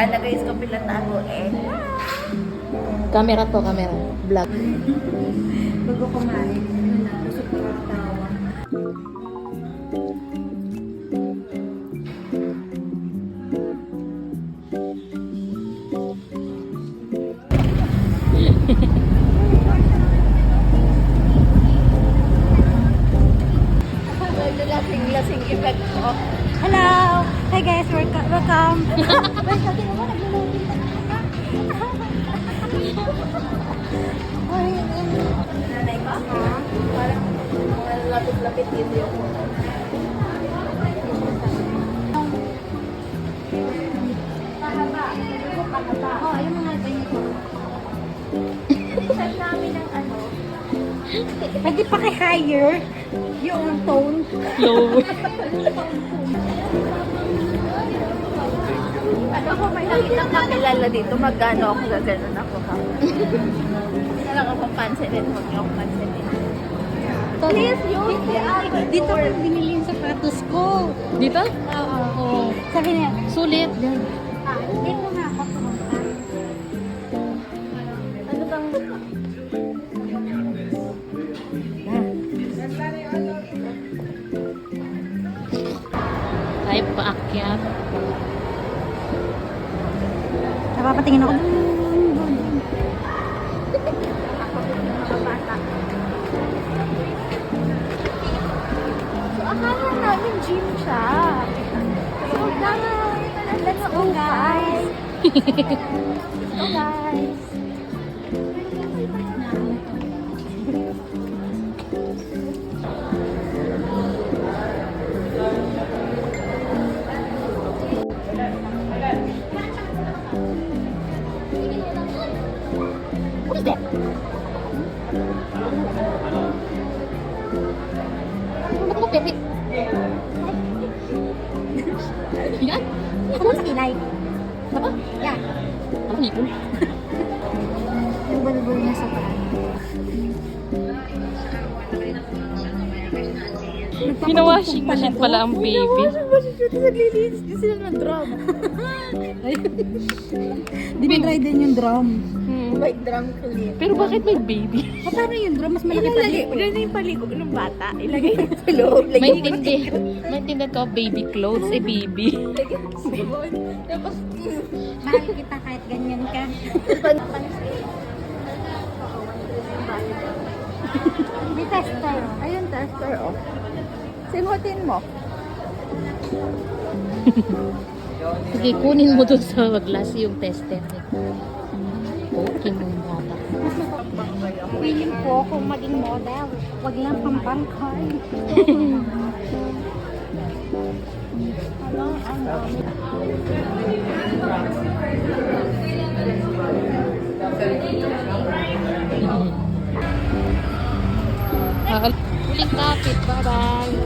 Ayan, nag-i-scope lang ako eh. Camera to, camera. Vlog. Bago kumain, ano na, kusog ko ang tawa. Lasing effect ko. Hello! Hi guys, welcome! Welcome! Tingnan mo, nag-loading na. Nanay ko? Parang mga lapit-lapit dito yung pahaba. Pahaba. Oh, yung mga ganito. Set namin ng ano. Pwede pa higher yung tone. Low. Ano ko may nakitang kakilala dito, magkano ako gaganon ako ha. Hindi na lang ako pansinin, huwag niyo ako pansinin. Please, Dito ko binili yung sapatos ko. Dito? Oo. Sabi niya, Sulit. dito nga ako pumunta. Ano bang... Ay, paakyat. Napapatingin ako. So, akala namin gym siya. So, let's go guys. Let's go guys. What is that? Ba't mo pipit? Yan? Ano sa kilay? Apa? Yan. Ako nipon. Yung bulbul niya sa paa. Pinawashing machine pala ang baby. Naglilinis din sila ng drum. Dinitry din yung drum. Like drum clean. Pero bakit may baby? Paano yung drum? Mas malaki pa Ilalagay, dito. ganun yung paligog ng bata. Ilagay mo sa loob. Maintindihan ko baby clothes, eh baby. Lagyan mo sa sabon. Tapos, Makikita kahit ganyan ka. May tester. ayun, tester, oh. Simutin mo. Sige, kunin mo dun sa glass yung tester. Okay mo yung bata. Feeling ko kung maging model, wag lang pampangkay. Uling kapit. Bye-bye.